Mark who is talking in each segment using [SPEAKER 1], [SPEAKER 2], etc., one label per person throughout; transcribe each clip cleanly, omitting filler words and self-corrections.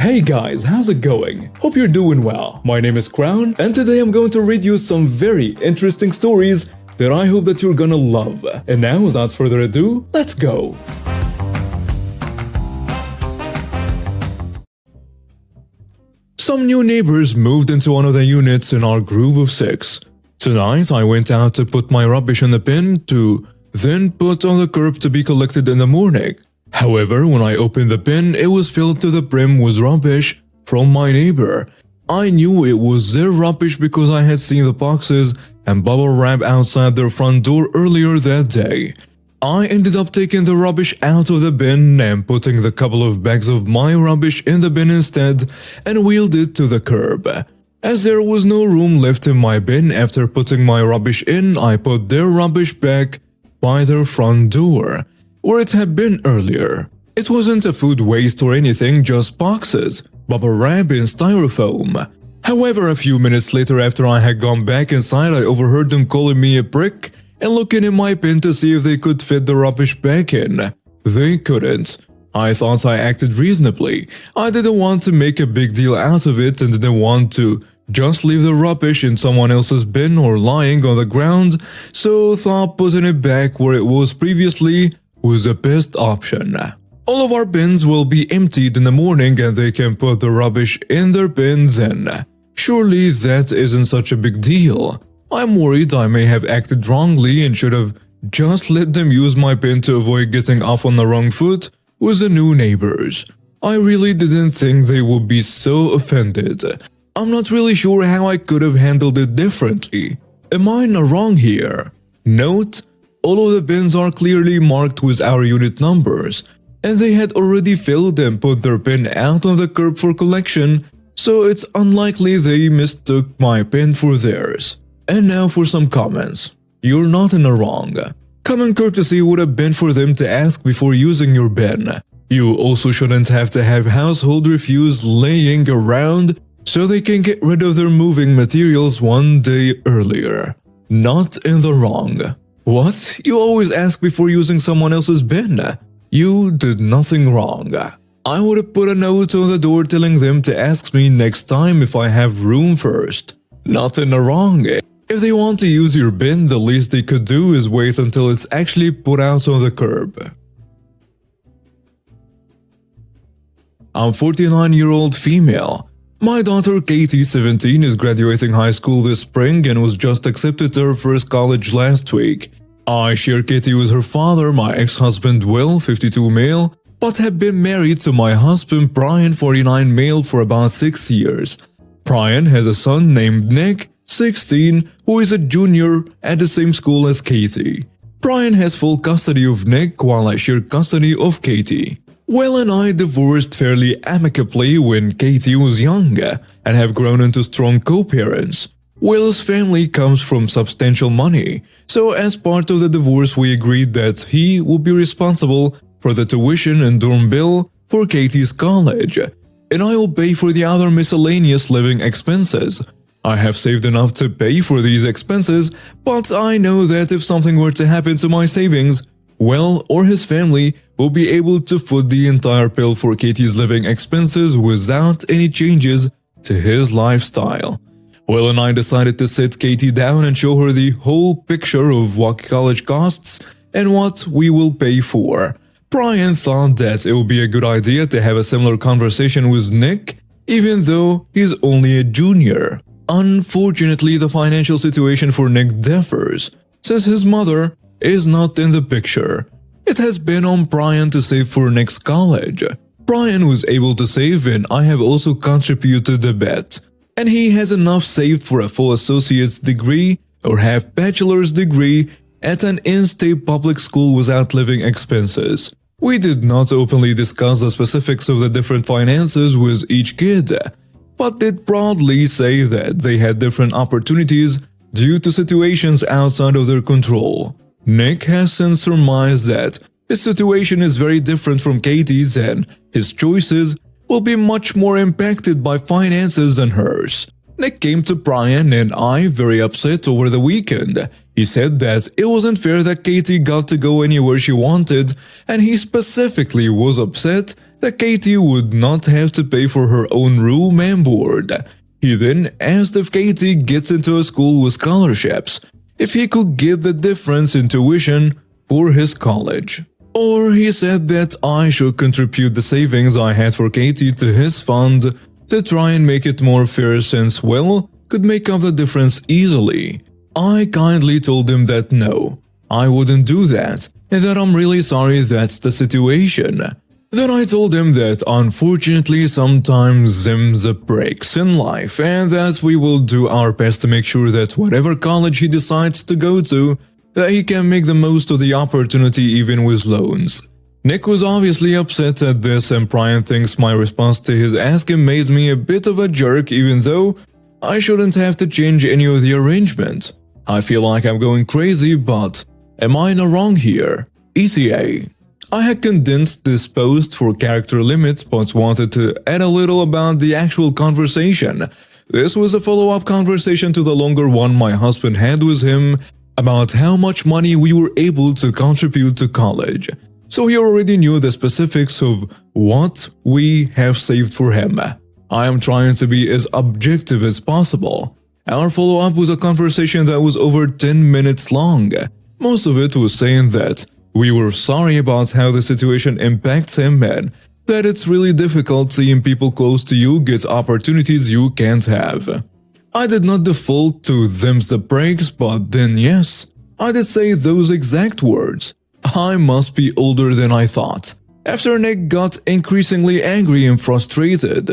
[SPEAKER 1] Hey guys, how's it going? Hope you're doing well. My name is Crown, and today I'm going to read you some very interesting stories that I hope that you're gonna love. And now, without further ado, let's go! Some new neighbors moved into one of the units in our group of 6. Tonight, I went out to put my rubbish in the bin to then put on the curb to be collected in the morning. However, when I opened the bin, it was filled to the brim with rubbish from my neighbor. I knew it was their rubbish because I had seen the boxes and bubble wrap outside their front door earlier that day. I ended up taking the rubbish out of the bin and putting the couple of bags of my rubbish in the bin instead and wheeled it to the curb. As there was no room left in my bin after putting my rubbish in, I put their rubbish back by their front door, where it had been earlier. It wasn't a food waste or anything, just boxes, bubble wrap and styrofoam. However, a few minutes later after I had gone back inside, I overheard them calling me a prick and looking in my bin to see if they could fit the rubbish back in. They couldn't. I thought I acted reasonably. I didn't want to make a big deal out of it and didn't want to just leave the rubbish in someone else's bin or lying on the ground, so thought putting it back where it was previously was the best option. All of our bins will be emptied in the morning and they can put the rubbish in their bin then. Surely that isn't such a big deal. I'm worried I may have acted wrongly and should have just let them use my bin to avoid getting off on the wrong foot with the new neighbors. I really didn't think they would be so offended. I'm not really sure how I could have handled it differently. Am I in the wrong here? Note: all of the bins are clearly marked with our unit numbers, and they had already filled and put their bin out on the curb for collection, so it's unlikely they mistook my bin for theirs. And now for some comments. You're not in the wrong. Common courtesy would have been for them to ask before using your bin. You also shouldn't have to have household refuse laying around so they can get rid of their moving materials one day earlier. Not in the wrong. What? You always ask before using someone else's bin? You did nothing wrong. I would have put a note on the door telling them to ask me next time if I have room first. Not in the wrong. If they want to use your bin, the least they could do is wait until it's actually put out on the curb. I'm 49-year-old female. My daughter Katie, 17, is graduating high school this spring and was just accepted to her first college last week. I share Katie with her father, my ex-husband Will, 52 male, but have been married to my husband Brian, 49 male, for about 6 years. Brian has a son named Nick, 16, who is a junior at the same school as Katie. Brian has full custody of Nick while I share custody of Katie. Will and I divorced fairly amicably when Katie was young and have grown into strong co-parents. Will's family comes from substantial money, so as part of the divorce we agreed that he would be responsible for the tuition and dorm bill for Katie's college, and I will pay for the other miscellaneous living expenses. I have saved enough to pay for these expenses, but I know that if something were to happen to my savings, Will or his family will be able to foot the entire bill for Katie's living expenses without any changes to his lifestyle. Will and I decided to sit Katie down and show her the whole picture of what college costs and what we will pay for. Brian thought that it would be a good idea to have a similar conversation with Nick, even though he's only a junior. Unfortunately, the financial situation for Nick differs, since his mother is not in the picture. It has been on Brian to save for Nick's college. Brian was able to save and I have also contributed a bit. And he has enough saved for a full associate's degree or half bachelor's degree at an in-state public school without living expenses. We did not openly discuss the specifics of the different finances with each kid, but did broadly say that they had different opportunities due to situations outside of their control. Nick has since surmised that his situation is very different from Katie's and his choices will be much more impacted by finances than hers. Nick came to Brian and I very upset over the weekend. He said that it wasn't fair that Katie got to go anywhere she wanted, and he specifically was upset that Katie would not have to pay for her own room and board. He then asked if Katie gets into a school with scholarships, if he could get the difference in tuition for his college. Or he said that I should contribute the savings I had for Katie to his fund to try and make it more fair since, well, could make up the difference easily. I kindly told him that no, I wouldn't do that, and that I'm really sorry that's the situation. Then I told him that unfortunately sometimes them's the breaks in life and that we will do our best to make sure that whatever college he decides to go to, that he can make the most of the opportunity even with loans. Nick was obviously upset at this and Brian thinks my response to his asking made me a bit of a jerk even though I shouldn't have to change any of the arrangement. I feel like I'm going crazy, but am I in the wrong here? ETA. I had condensed this post for character limits but wanted to add a little about the actual conversation. This was a follow-up conversation to the longer one my husband had with him about how much money we were able to contribute to college. So he already knew the specifics of what we have saved for him. I am trying to be as objective as possible. Our follow-up was a conversation that was over 10 minutes long. Most of it was saying that we were sorry about how the situation impacts him and that it's really difficult seeing people close to you get opportunities you can't have. I did not default to them's the breaks, but then yes, I did say those exact words. I must be older than I thought. After Nick got increasingly angry and frustrated,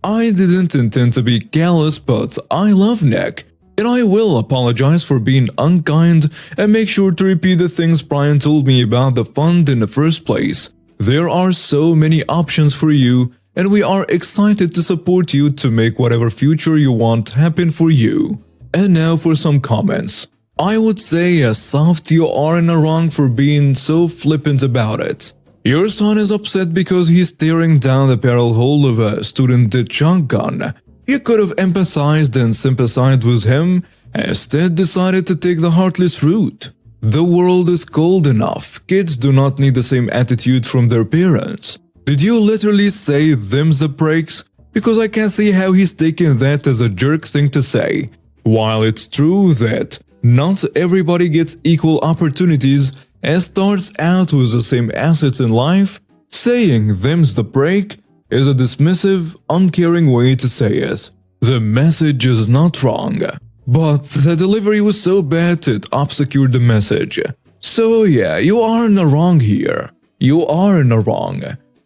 [SPEAKER 1] I didn't intend to be callous, but I love Nick. And I will apologize for being unkind and make sure to repeat the things Brian told me about the fund in the first place. There are so many options for you, and we are excited to support you to make whatever future you want happen for you. And now for some comments. I would say as soft you are in the wrong for being so flippant about it. Your son is upset because he's staring down the barrel hole of a student shotgun. You could have empathized and sympathized with him, and instead decided to take the heartless route. The world is cold enough, kids do not need the same attitude from their parents. Did you literally say them's the breaks? Because I can't see how he's taking that as a jerk thing to say. While it's true that not everybody gets equal opportunities and starts out with the same assets in life, saying them's the break is a dismissive, uncaring way to say it. The message is not wrong, but the delivery was so bad it obscured the message. So yeah, you are in the wrong here. You are in the wrong.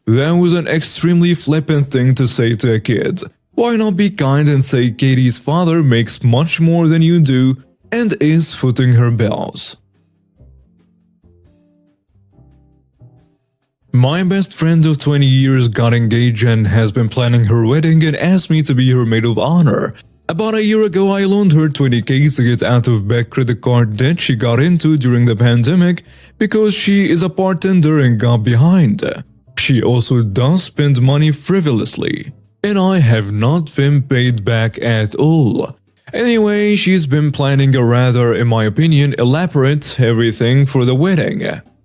[SPEAKER 1] That was an extremely flippant thing to say to a kid. Why not be kind and say Katie's father makes much more than you do and is footing her bills? My best friend of 20 years got engaged and has been planning her wedding and asked me to be her maid of honor. About a year ago, I loaned her $20K to get out of bad credit card debt she got into during the pandemic because she is a bartender and got behind. She also does spend money frivolously, and I have not been paid back at all. Anyway, she's been planning a rather, in my opinion, elaborate everything for the wedding.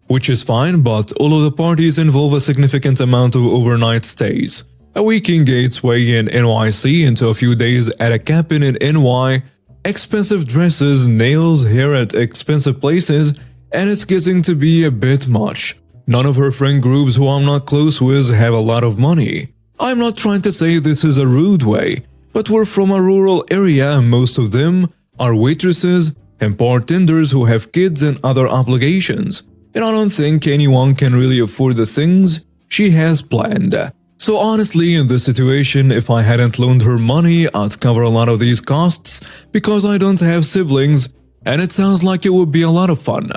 [SPEAKER 1] Which is fine, but all of the parties involve a significant amount of overnight stays. A week in Gateway in NYC into a few days at a cabin in NY, expensive dresses, nails, hair at expensive places, and it's getting to be a bit much. None of her friend groups who I'm not close with have a lot of money. I'm not trying to say this is a rude way, but we're from a rural area and most of them are waitresses and bartenders who have kids and other obligations. And I don't think anyone can really afford the things she has planned. So honestly, in this situation, if I hadn't loaned her money, I'd cover a lot of these costs because I don't have siblings, and it sounds like it would be a lot of fun.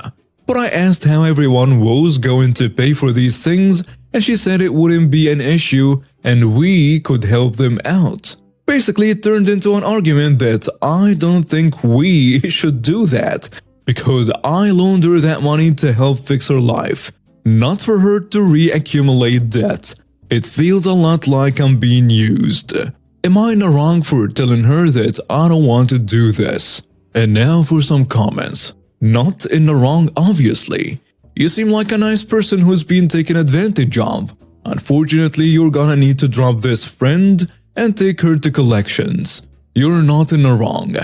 [SPEAKER 1] But I asked how everyone was going to pay for these things, and she said it wouldn't be an issue and we could help them out. Basically, it turned into an argument that I don't think we should do that, because I loaned her that money to help fix her life, not for her to reaccumulate debt. It feels a lot like I'm being used. Am I in the wrong for telling her that I don't want to do this? And now for some comments. Not in the wrong, obviously. You seem like a nice person who's been taken advantage of. Unfortunately, you're gonna need to drop this friend and take her to collections. You're not in the wrong.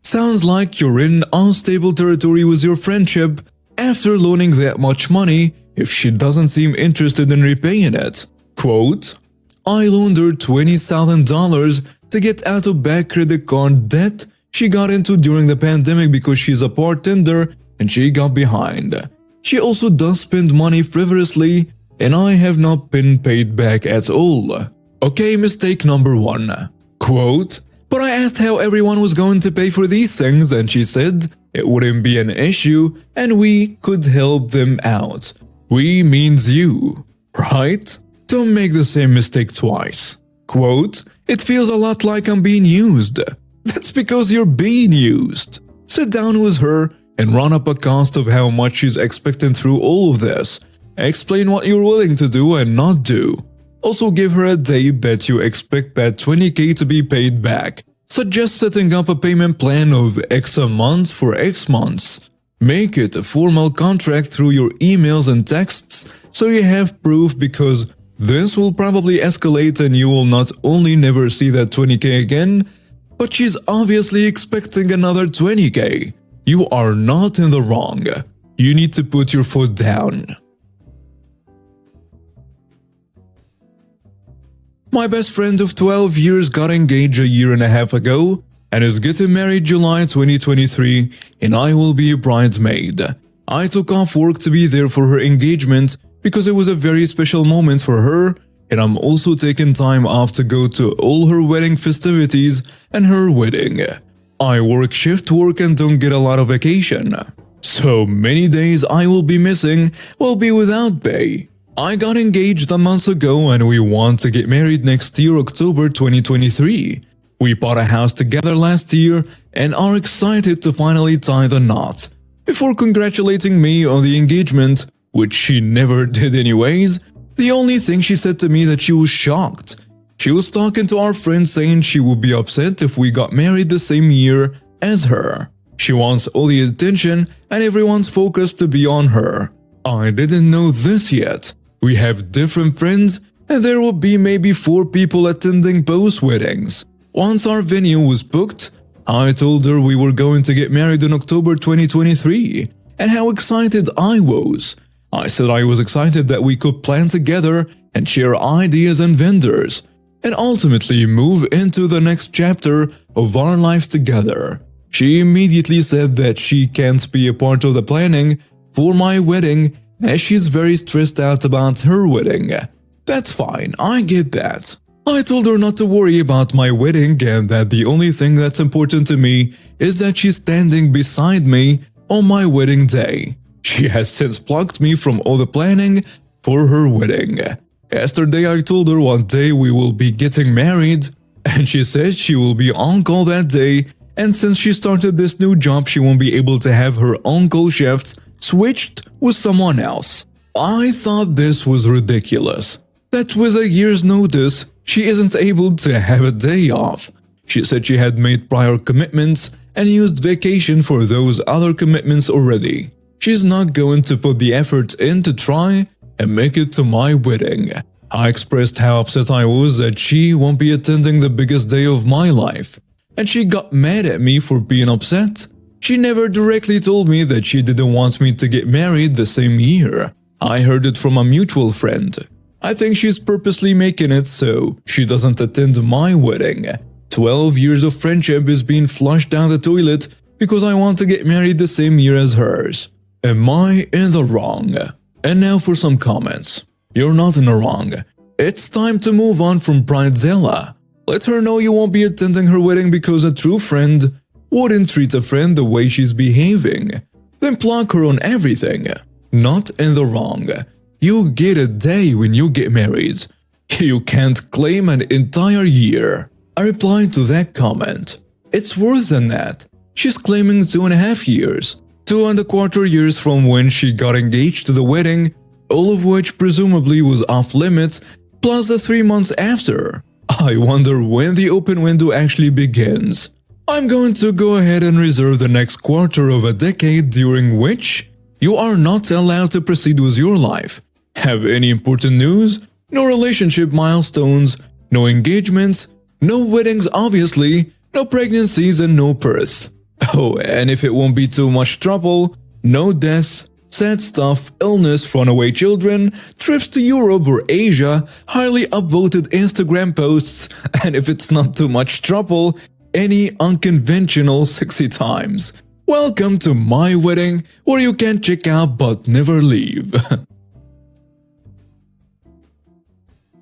[SPEAKER 1] Sounds like you're in unstable territory with your friendship after loaning that much money if she doesn't seem interested in repaying it. Quote, I loaned her $20,000 to get out of bad credit card debt she got into during the pandemic because she's a bartender and she got behind. She also does spend money frivolously and I have not been paid back at all. Okay, mistake number 1. Quote, but I asked how everyone was going to pay for these things and she said it wouldn't be an issue and we could help them out. We means you, right? Don't make the same mistake twice. Quote, it feels a lot like I'm being used. That's because you're being used. Sit down with her and run up a cost of how much she's expecting through all of this. Explain what you're willing to do and not do. Also give her a date that you expect that $20K to be paid back. Suggest setting up a payment plan of X a month for X months. Make it a formal contract through your emails and texts so you have proof because this will probably escalate and you will not only never see that $20K again, but she's obviously expecting another $20K. You are not in the wrong. You need to put your foot down. My best friend of 12 years got engaged a year and a half ago and is getting married July 2023 and I will be a bridesmaid. I took off work to be there for her engagement because it was a very special moment for her and I'm also taking time off to go to all her wedding festivities and her wedding. I work shift work and don't get a lot of vacation. So many days I will be missing will be without pay. I got engaged a month ago and we want to get married next year, October 2023. We bought a house together last year and are excited to finally tie the knot. Before congratulating me on the engagement, which she never did anyways, the only thing she said to me that she was shocked. She was talking to our friend saying she would be upset if we got married the same year as her. She wants all the attention and everyone's focus to be on her. I didn't know this yet. We have different friends and there will be maybe 4 people attending both weddings. Once our venue was booked, I told her we were going to get married in October 2023 and how excited I was. I said I was excited that we could plan together and share ideas and vendors and ultimately move into the next chapter of our lives together. She immediately said that she can't be a part of the planning for my wedding as she's very stressed out about her wedding. That's fine, I get that. I told her not to worry about my wedding and that the only thing that's important to me is that she's standing beside me on my wedding day. She has since blocked me from all the planning for her wedding. Yesterday I told her one day we will be getting married and she said she will be on call that day and since she started this new job she won't be able to have her on-call shift switched with someone else. I thought this was ridiculous. That with a year's notice, she isn't able to have a day off. She said she had made prior commitments and used vacation for those other commitments already. She's not going to put the effort in to try and make it to my wedding. I expressed how upset I was that she won't be attending the biggest day of my life, and she got mad at me for being upset. She never directly told me that she didn't want me to get married the same year. I heard it from a mutual friend. I think she's purposely making it so she doesn't attend my wedding. 12 years of friendship is being flushed down the toilet because I want to get married the same year as hers. Am I in the wrong? And now for some comments. You're not in the wrong. It's time to move on from Bridezilla. Let her know you won't be attending her wedding because a true friend wouldn't treat a friend the way she's behaving. Then block her on everything. Not in the wrong. You get a day when you get married. You can't claim an entire year. I replied to that comment. It's worse than that. She's claiming 2.5 years. 2.25 years from when she got engaged to the wedding, all of which presumably was off limits, plus the 3 months after. I wonder when the open window actually begins. I'm going to go ahead and reserve the next quarter of a decade during which you are not allowed to proceed with your life. Have any important news? No relationship milestones, no engagements, no weddings obviously, no pregnancies and no birth. Oh, and if it won't be too much trouble, no death, sad stuff, illness, runaway children, trips to Europe or Asia, highly upvoted Instagram posts, and if it's not too much trouble, any unconventional sexy times. Welcome to my wedding, where you can check out but never leave.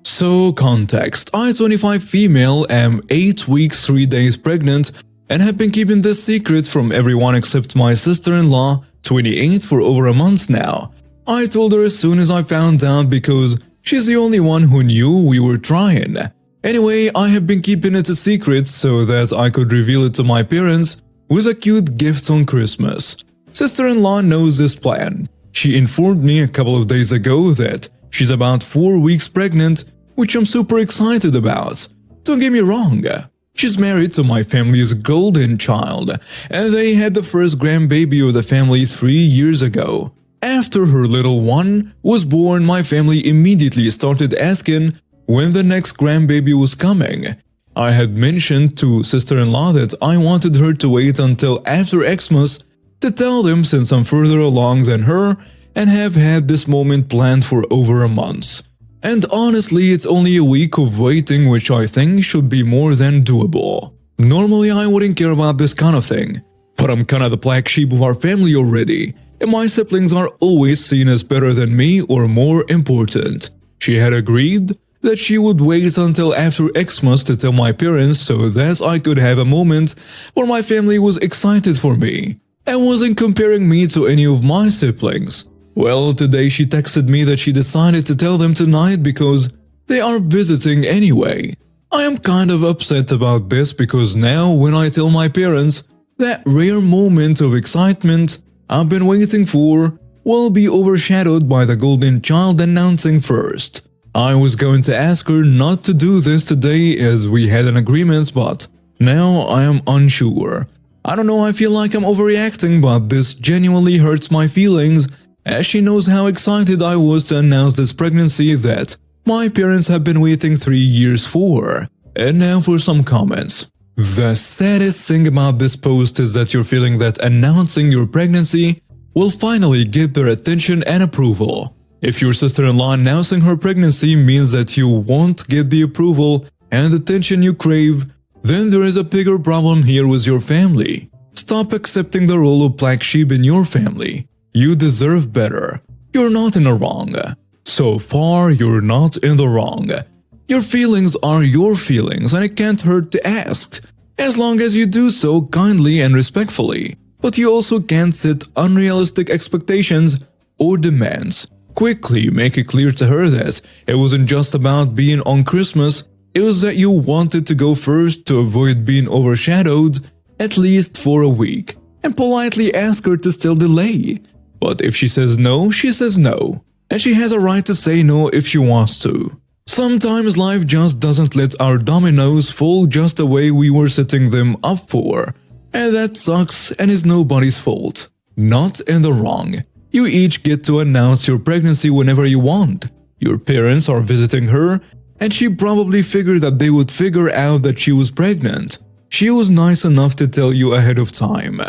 [SPEAKER 1] So, context. I, 25 female, am 8 weeks 3 days pregnant and have been keeping this secret from everyone except my sister-in-law, 28, for over a month now. I told her as soon as I found out because she's the only one who knew we were trying. Anyway, I have been keeping it a secret so that I could reveal it to my parents with a cute gift on Christmas. Sister-in-law knows this plan. She informed me a couple of days ago that she's about 4 weeks pregnant, which I'm super excited about. Don't get me wrong, she's married to my family's golden child, and they had the first grandbaby of the family 3 years ago. After her little one was born, my family immediately started asking when the next grandbaby was coming. I had mentioned to sister-in-law that I wanted her to wait until after Xmas to tell them since I'm further along than her and have had this moment planned for over a month. And honestly, it's only a week of waiting, which I think should be more than doable. Normally, I wouldn't care about this kind of thing, but I'm kinda the black sheep of our family already, and my siblings are always seen as better than me or more important. She had agreed that she would wait until after Xmas to tell my parents so that I could have a moment where my family was excited for me and wasn't comparing me to any of my siblings. Well, today she texted me that she decided to tell them tonight because they are visiting anyway. I am kind of upset about this because now when I tell my parents, that rare moment of excitement I've been waiting for will be overshadowed by the golden child announcing first. I was going to ask her not to do this today as we had an agreement, but now I am unsure. I don't know, I feel like I'm overreacting, but this genuinely hurts my feelings as she knows how excited I was to announce this pregnancy that my parents have been waiting 3 years for. And now for some comments. The saddest thing about this post is that you're feeling that announcing your pregnancy will finally get their attention and approval. If your sister-in-law announcing her pregnancy means that you won't get the approval and attention you crave, then there is a bigger problem here with your family. Stop accepting the role of black sheep in your family. You deserve better. You're not in the wrong. So far, you're not in the wrong. Your feelings are your feelings and it can't hurt to ask, as long as you do so kindly and respectfully. But you also can't set unrealistic expectations or demands. Quickly make it clear to her that it wasn't just about being on Christmas, it was that you wanted to go first to avoid being overshadowed, at least for a week, and politely ask her to still delay. But if she says no, she says no, and she has a right to say no if she wants to. Sometimes life just doesn't let our dominoes fall just the way we were setting them up for, and that sucks and is nobody's fault. Not in the wrong. You each get to announce your pregnancy whenever you want. Your parents are visiting her, and she probably figured that they would figure out that she was pregnant. She was nice enough to tell you ahead of time.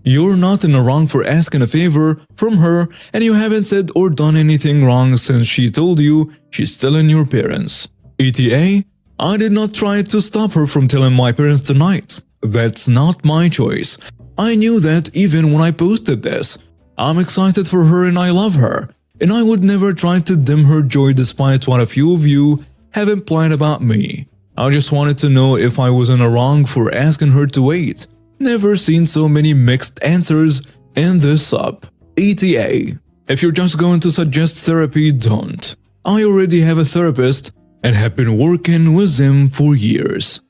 [SPEAKER 1] You're not in the wrong for asking a favor from her, and you haven't said or done anything wrong since she told you she's telling your parents. ETA, I did not try to stop her from telling my parents tonight. That's not my choice. I knew that even when I posted this. I'm excited for her and I love her, and I would never try to dim her joy despite what a few of you have implied about me. I just wanted to know if I was in the wrong for asking her to wait. Never seen so many mixed answers in this sub. ETA. If you're just going to suggest therapy, don't. I already have a therapist and have been working with them for years.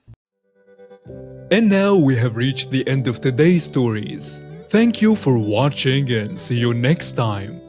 [SPEAKER 1] And now we have reached the end of today's stories. Thank you for watching and see you next time.